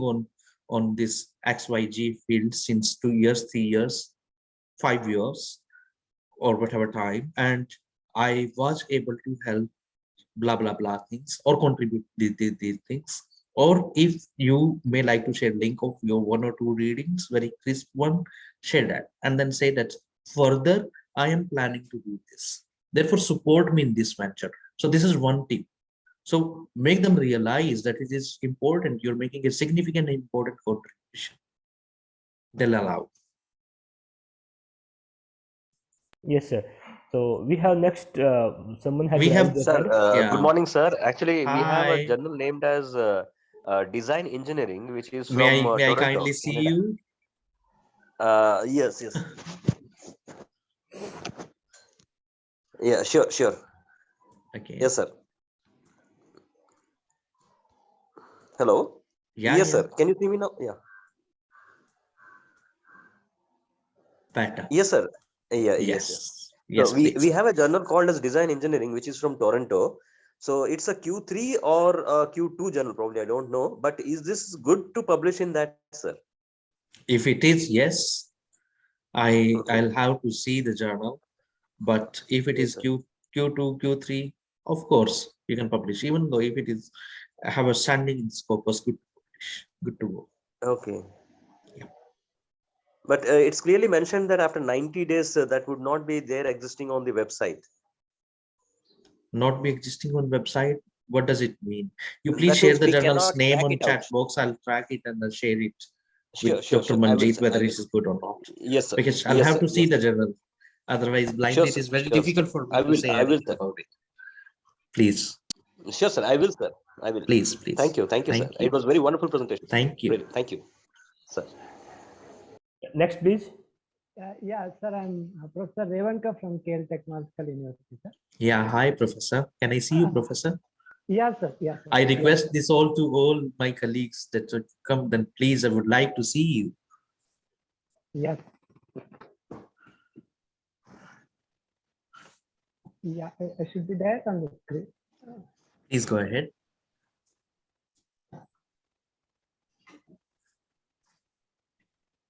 on this XYG field since 2 years, 3 years, 5 years, or whatever time, and I was able to help blah blah blah things or contribute these things. Or if you may like to share link of your 1 or 2 readings, very crisp one, share that and then say that further I am planning to do this. Therefore, support me in this venture. So this is one tip. So make them realize that it is important. You're making a significant and important contribution. They'll allow.
Yes, sir. So we have next, someone has
We have-
raised their
Sir,
hand.
Yeah.
good morning, sir. Actually, we have a
Hi.
journal named as Design Engineering, which is
May
from
I
Toronto,
kindly see
Canada.
you?
Yes, yes. Yeah, sure, sure.
Okay.
Yes, sir. Hello.
Yeah,
Yes,
yeah.
sir. Can you see me now? Yeah.
Better.
Yes, sir. Yeah, yes, yes.
Yes. Yes,
So
please.
we have a journal called as Design Engineering, which is from Toronto. So it's a Q3 or a Q2 journal, probably. I don't know. But is this good to publish in that, sir?
If it is, yes,
Okay.
I'll have to see the journal. But if it
Yes,
is
sir.
Q2, Q3, of course you can publish. Even though if it is have a standing in Scopus, good to publish, good to go.
Okay.
Yeah.
But it's clearly mentioned that after 90 days, that would not be there existing on the website.
Not be existing on website. What does it mean? You please
That
share
means
the
we
journal's
cannot
name
track
on
it out.
chat box. I'll track it and I'll share it
Sure,
with
sure,
Dr.
sure. I will,
Manjeet
sir.
whether
I
it
will.
is good or not.
Yes, sir.
Because I'll
Yes,
have
sir.
to see
Yes,
the
sir.
journal. Otherwise, blindly
Sure,
it
sir.
is very
Sure, sir.
difficult for
I
me to
will.
say
I will,
anything
sir.
about it. Please,
Sure, sir. I will, sir. I will.
please, please.
Thank you. Thank you, sir.
Thank you.
It was very wonderful presentation.
Thank you.
Really. Thank you, sir.
Next, please.
Yeah, sir, I'm Professor Revanka from KL Technological University, sir.
Yeah, hi, Professor. Can I see you, Professor?
Yeah, sir. Yeah, sir.
I request this all to all my colleagues that should come, then please, I would like to see you.
Yes. Yeah, I should be there on the screen.
Please go ahead.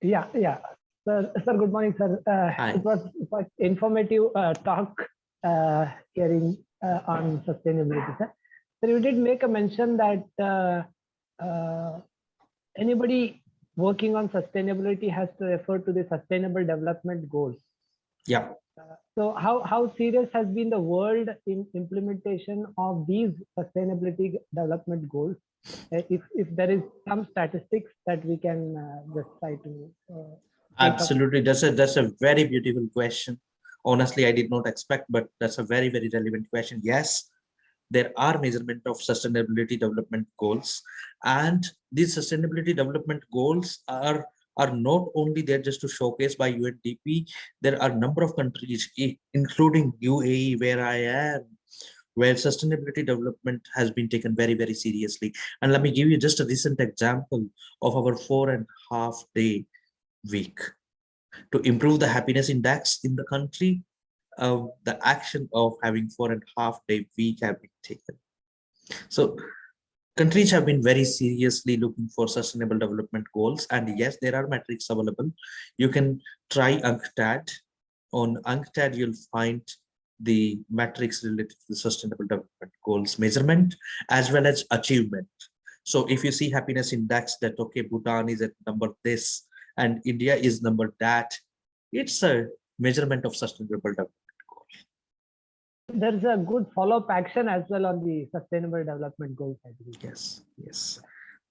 Yeah, yeah. Sir, good morning, sir.
Hi.
It was quite informative talk hearing on sustainability, sir. So you did make a mention that anybody working on sustainability has to refer to the Sustainable Development Goals.
Yeah.
So how serious has been the world in implementation of these sustainability development goals? If there is some statistics that we can just try to
Absolutely. That's a very beautiful question. Honestly, I did not expect, but that's a very, very relevant question. Yes, there are measurement of sustainability development goals, and these sustainability development goals are not only there just to showcase by UNDP. There are a number of countries, including UAE, where I am, where sustainability development has been taken very, very seriously. And let me give you just a recent example of our 4.5 day week to improve the happiness index in the country. The action of having 4.5 day week have been taken. So countries have been very seriously looking for sustainable development goals, and yes, there are metrics available. You can try UNCTAD. On UNCTAD, you'll find the metrics related to the sustainable development goals measurement as well as achievement. So if you see happiness index that, okay, Bhutan is at number this and India is number that, it's a measurement of sustainable development.
there's a good follow-up action as well on the Sustainable Development Goals, I believe.
Yes, yes.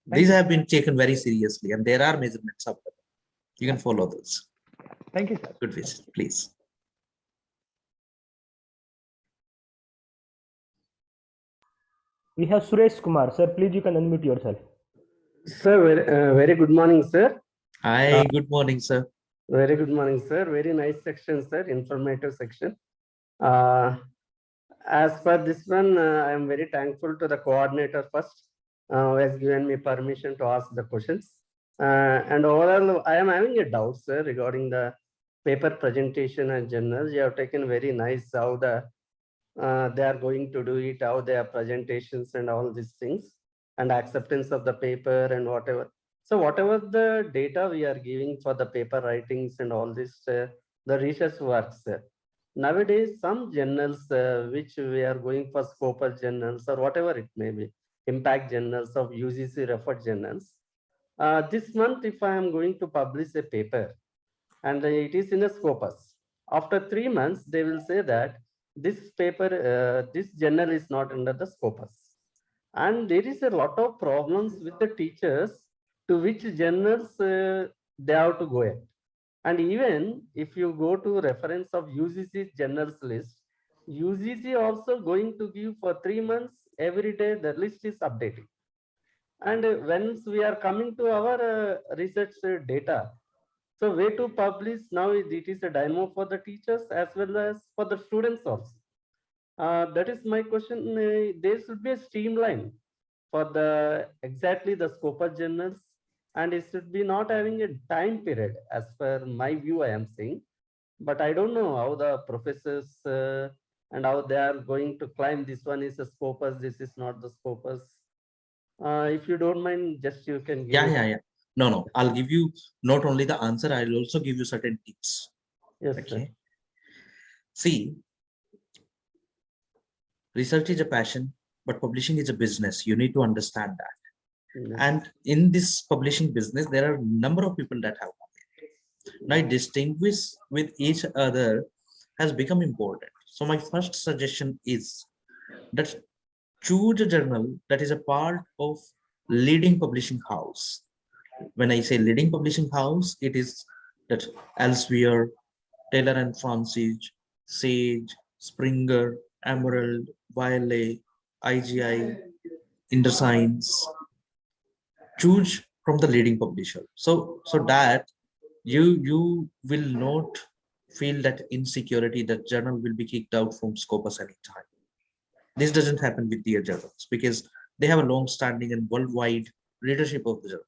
Thank
These
you.
have been taken very seriously, and there are measurements of them. You can follow those.
Thank you, sir.
Good visit, please.
We have Suresh Kumar. Sir, please you can unmute yourself.
Sir, very good morning, sir.
Hi, good morning, sir.
Very good morning, sir. Very nice section, sir. Informative section. As for this one, I am very thankful to the coordinator first, who has given me permission to ask the questions. And overall, I am having a doubt, sir, regarding the paper presentation and journals. You have taken very nice how they are going to do it, how their presentations and all these things, and acceptance of the paper and whatever. So whatever the data we are giving for the paper writings and all this, the research works. Nowadays, some journals which we are going for Scopus journals or whatever it may be, impact journals of UGC referred journals. This month, if I am going to publish a paper and it is in a Scopus, after 3 months, they will say that this paper, this journal is not under the Scopus. And there is a lot of problems with the teachers to which journals they have to go at. And even if you go to reference of UGC journals list, UGC also going to give for 3 months, every day the list is updating. And once we are coming to our research data, so way to publish now it is a dynamo for the teachers as well as for the students also. That is my question. There should be a streamline for the exactly the scope of journals, and it should be not having a time period as per my view. I am saying, but I don't know how the professors and how they are going to climb. This one is a scopus. This is not the scopus. If you don't mind, just you can give.
Yeah. No. I'll give you not only the answer, I'll also give you certain tips.
Yes,
Okay.
sir.
See, research is a passion, but publishing is a business. You need to understand that.
Yes.
And in this publishing business, there are a number of people that have come in. Now, distinguish with each other has become important. So my first suggestion is that choose a journal that is a part of leading publishing house. When I say leading publishing house, it is that Elsevier, Taylor and Francis, Sage, Springer, Emerald, Wiley, IGI, InterScience. Choose from the leading publisher. So that you will not feel that insecurity that journal will be kicked out from Scopus anytime. This doesn't happen with their journals because they have a long-standing and worldwide readership of the journals.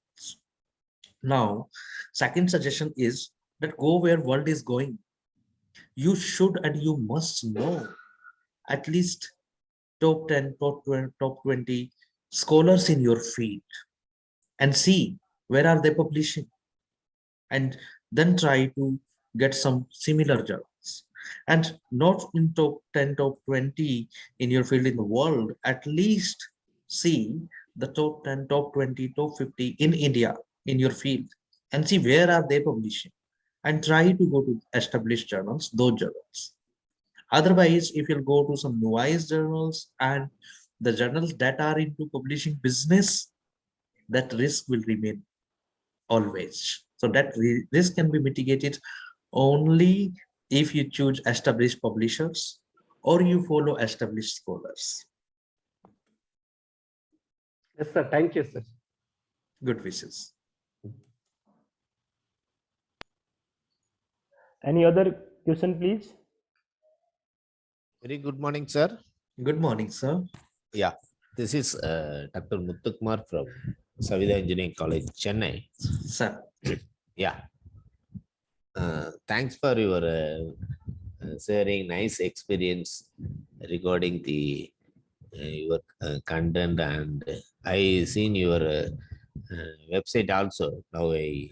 Now, second suggestion is that go where world is going. You should and you must know at least top 10, top 20 scholars in your field and see where are they publishing, and then try to get some similar journals, and not in top 10, top 20 in your field in the world, at least see the top 10, top 20, top 50 in India in your field and see where are they publishing, and try to go to established journals, those journals. Otherwise, if you'll go to some novice journals and the journals that are into publishing business, that risk will remain always. So that risk can be mitigated only if you choose established publishers or you follow established scholars.
Yes, sir. Thank you, sir.
Good wishes.
Any other question, please?
Very good morning, sir.
Good morning, sir.
Yeah, this is Dr. Muthukumar from Savida Engineering College, Chennai.
Sir.
Yeah. Thanks for your sharing nice experience regarding the your content, and I seen your website also. Now I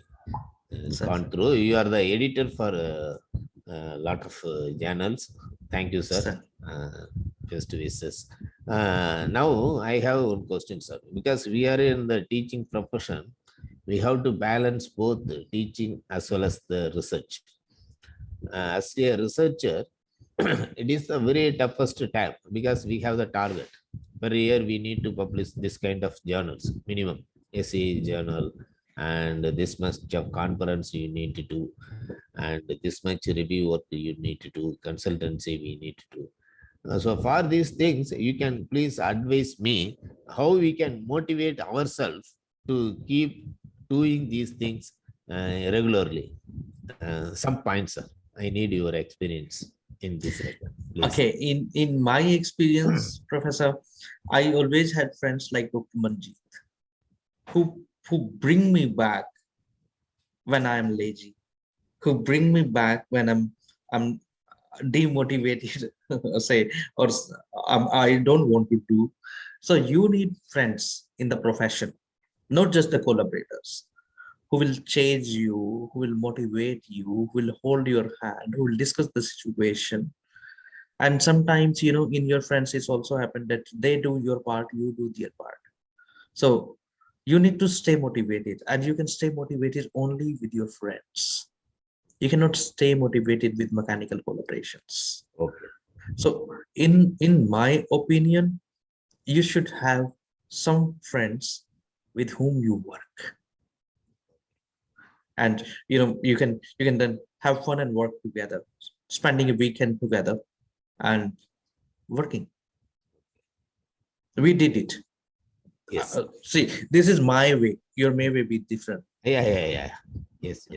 gone through. You are the editor for a lot of journals. Thank you, sir. Best wishes. Now I have one question, sir. Because we are in the teaching profession, we have to balance both the teaching as well as the research. As a researcher, it is the very toughest time because we have the target. Per year, we need to publish this kind of journals, minimum essay journal, and this much of conference you need to do, and this much review work you need to do, consultancy we need to do. So for these things, you can please advise me how we can motivate ourselves to keep doing these things regularly? Some points, sir. I need your experience in this regard, please.
Okay, in my experience, Professor, I always had friends like Dr. Manjeet who bring me back when I am lazy, who bring me back when I'm demotivated, say, or I don't want to do. So you need friends in the profession, not just the collaborators, who will change you, who will motivate you, who will hold your hand, who will discuss the situation. And sometimes, you know, in your friends, it's also happened that they do your part, you do their part. So you need to stay motivated, and you can stay motivated only with your friends. You cannot stay motivated with mechanical collaborations.
Okay.
So in my opinion, you should have some friends with whom you work, and you can then have fun and work together, spending a weekend together and working. We did it.
Yes.
See, this is my way. Your may be different.
Yeah. Yes.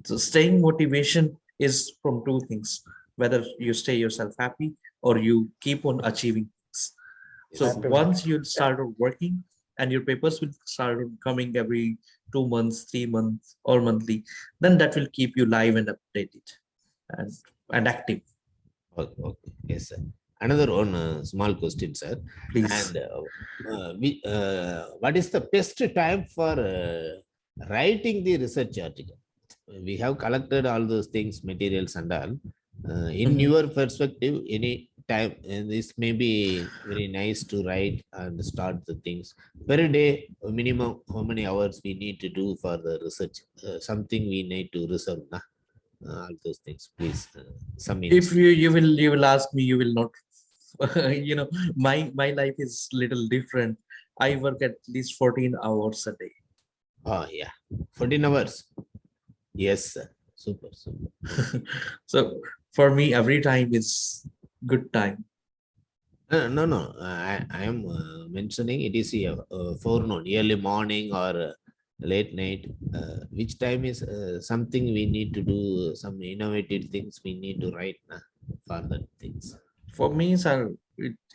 So staying motivation is from two things: whether you stay yourself happy or you keep on achieving things. So
Yes.
Happy
once you start working and your papers will start coming every 2 months, 3 months, or monthly, then that will keep you live and updated and active.
Okay. Yes, sir. Another one small question, sir.
Please.
And what is the best time for writing the research article? We have collected all those things, materials and all. In
Mhm.
your perspective, any time, this may be very nice to write and start the things. Per day, minimum, how many hours we need to do for the research? Something we need to reserve, nah? All those things, please. Some
If you will ask me, you will not. You know, my life is little different. I work at least 14 hours a day.
Oh, yeah. 14 hours. Yes, sir. Super.
So for me, every time is good time.
No. I am mentioning it is forenoon, early morning or late night. Which time is something we need to do, some innovative things we need to write for that things.
For me, sir,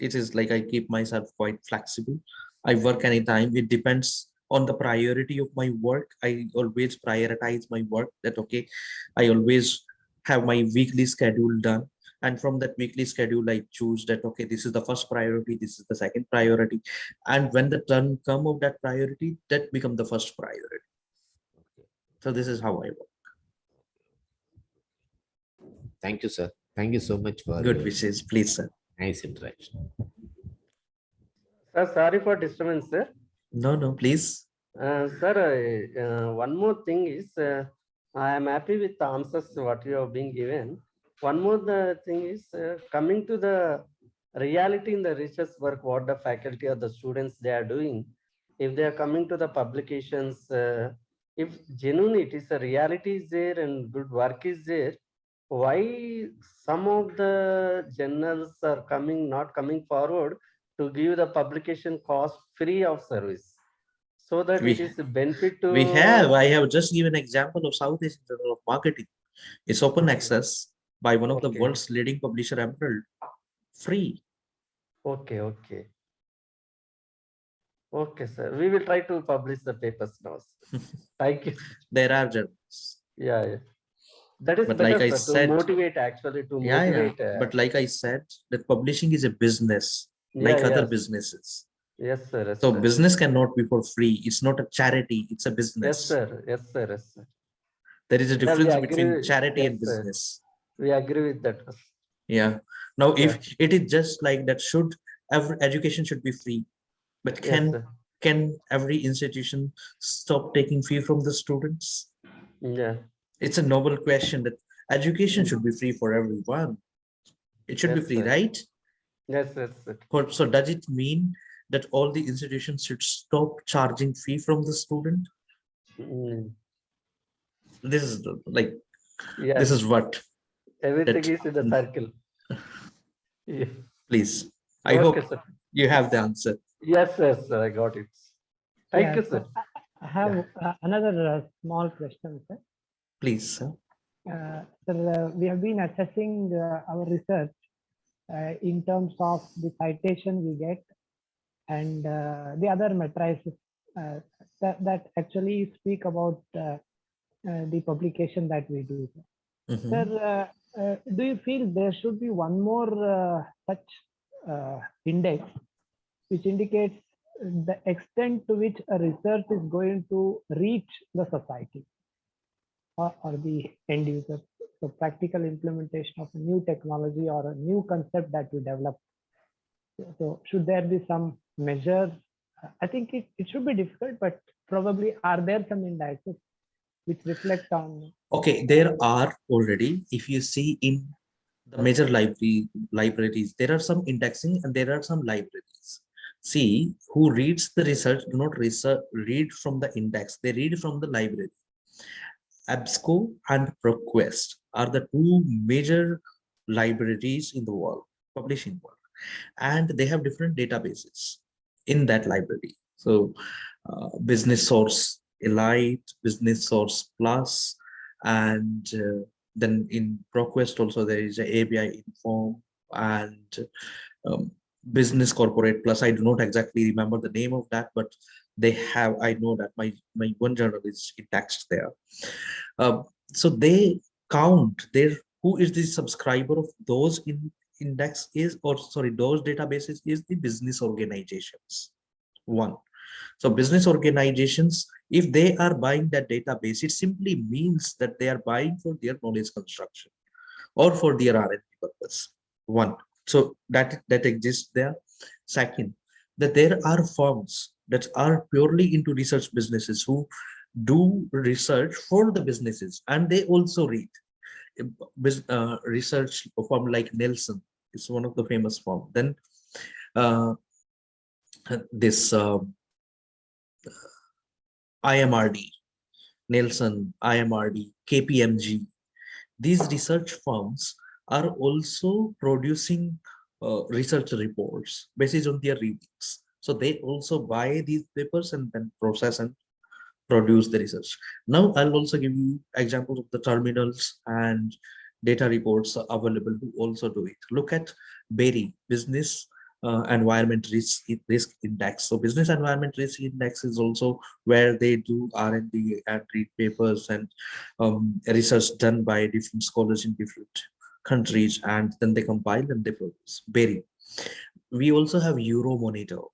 it is like I keep myself quite flexible. I work anytime. It depends on the priority of my work. I always prioritize my work, that okay, I always have my weekly schedule done, and from that weekly schedule I choose that okay, this is the first priority, this is the second priority, and when the turn come of that priority, that become the first priority. So this is how I work.
Thank you, sir. Thank you so much for
Good
your
wishes, please, sir.
nice interaction.
Sir, sorry for disturbance, sir.
No, please.
Sir, one more thing is, I am happy with the answers what you have been given. One more the thing is, coming to the reality in the research work, what the faculty or the students they are doing, if they are coming to the publications, if genuinely it is a reality is there and good work is there, why some of the journals are not coming forward to give the publication cost free of service, so that
We
it is a benefit to
I have just given an example of South Asian Journal of Marketing. It's open access by one of the
Okay.
world's leading publisher, Emerald. Free.
Okay, sir. We will try to publish the papers now. Thank you.
There are journals.
Yeah. That is
But
better,
like I
sir, to
said,
motivate actually to
yeah.
motivate.
But like I said, that publishing is a business, like
Yeah,
other
yes.
businesses.
Yes, sir. Yes,
So
sir.
business cannot be for free. It's not a charity, it's a business.
Yes, sir. Yes, sir. Yes, sir.
There is a
Yeah, we
difference
agree.
between charity
Yes,
and
sir.
business.
We agree with that.
Yeah. Now,
Yeah.
if it is just like that, every education should be free. But
Yes, sir.
can every institution stop taking fee from the students?
Yeah.
It's a noble question that education should be free for everyone. It should be
Yes,
free,
sir.
right?
Yes, sir.
So does it mean that all the institutions should stop charging fee from the student? This is like,
Yes.
this is what
Everything
that,
is in the circle. Yeah.
please. I
Okay,
hope
sir.
you have the answer.
Yes, sir. I got it. Thank
Yeah,
you,
so
sir.
I have another small question, sir.
Please, sir.
Sir, we have been assessing our research in terms of the citation we get and the other matrices that actually speak about the publication that we do.
Mhm.
Sir, do you feel there should be one more such index which indicates the extent to which a research is going to reach the society or the end user? So practical implementation of a new technology or a new concept that we develop. So should there be some measure? I think it should be difficult, but probably are there some indexes which reflect on?
Okay, there are already, if you see in the major libraries, there are some indexing and there are some libraries. See, who reads the research do not read from the index, they read from the library. EBSCO and ProQuest are the two major libraries in the world, publishing world, and they have different databases in that library. So Business Source Elite, Business Source Plus, and then in ProQuest also there is a ABI Inform and Business Corporate Plus. I do not exactly remember the name of that, but they have, I know that my one journal is indexed there. So they count their who is the subscriber of those index is, or sorry, those databases is the business organizations. One. So business organizations, if they are buying that database, it simply means that they are buying for their knowledge construction or for their R&D purpose. One. So that exists there. Second, that there are firms that are purely into research businesses who do research for the businesses, and they also read. Research firm like Nelson is one of the famous firm. Then this IMRD, Nelson, IMRD, KPMG. These research firms are also producing research reports based on their readings. So they also buy these papers and then process and produce the research. Now I'll also give you examples of the terminals and data reports available to also do it. Look at BERI, Business Environment Risk Index. So Business Environment Risk Index is also where they do R&D and read papers and research done by different scholars in different countries, and then they compile and they produce. BERI. We also have Euromonitor.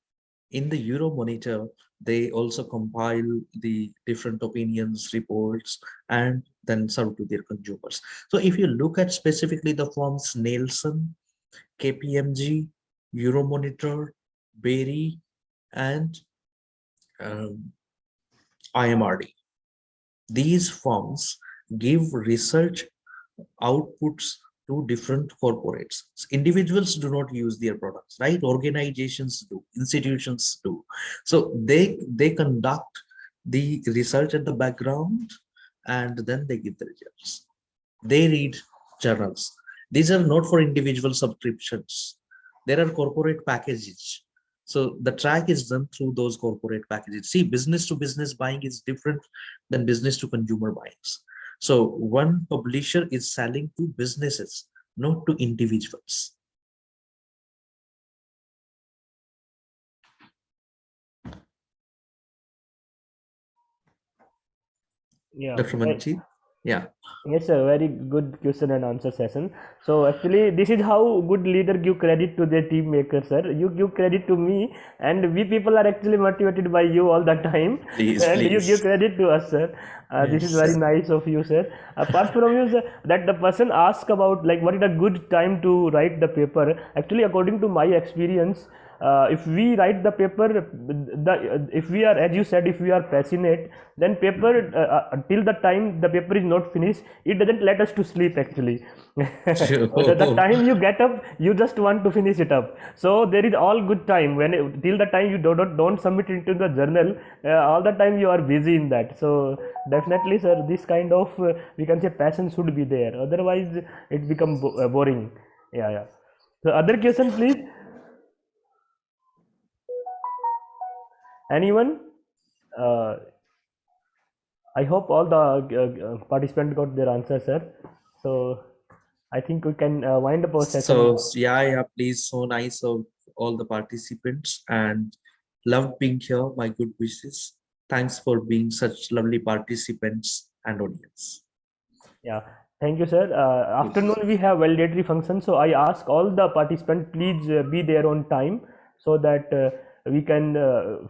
In the Euromonitor, they also compile the different opinions, reports, and then serve to their consumers. So if you look at specifically the firms Nielsen, KPMG, Euromonitor, BERI, and IMRD, these firms give research outputs to different corporates. Individuals do not use their products, right? Organizations do, institutions do. So they conduct the research at the background and then they give the results. They read journals. These are not for individual subscriptions. There are corporate packages. So the track is done through those corporate packages. See, business to business buying is different than business to consumer buying. So one publisher is selling to businesses, not to individuals.
Yeah.
Dr. Manjeet? Yeah.
Yes, sir. Very good question and answer session. So actually, this is how good leader give credit to their team maker, sir. You give credit to me, and we people are actually motivated by you all the time,
Please,
and you give
please.
credit to us, sir. This
Yes,
is very
sir.
nice of you, sir. Apart from you, sir, that the person asked about like what is a good time to write the paper. Actually, according to my experience, if we write the paper, if we are, as you said, if we are passionate, then paper till the time the paper is not finished, it doesn't let us to sleep actually. The
Sure.
time you get up, you just want to finish it up. So there is all good time when till the time you don't submit it into the journal, all the time you are busy in that. So definitely, sir, this kind of we can say passion should be there. Otherwise, it become boring. Yeah, yeah. So other question, please. Anyone? I hope all the participants got their answer, sir. So I think we can wind up our session.
So yeah, please. So nice of all the participants and loved being here. My good wishes. Thanks for being such lovely participants and audience.
Yeah, thank you, sir. Afternoon we have validatory function, so I ask all the participants please be there on time so that we can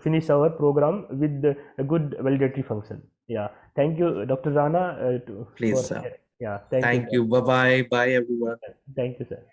finish our program with a good validatory function. Yeah, thank you, Dr. Rana.
Please, sir.
Yeah, thank you.
Thank you. Bye bye. Bye everyone.
Thank you, sir.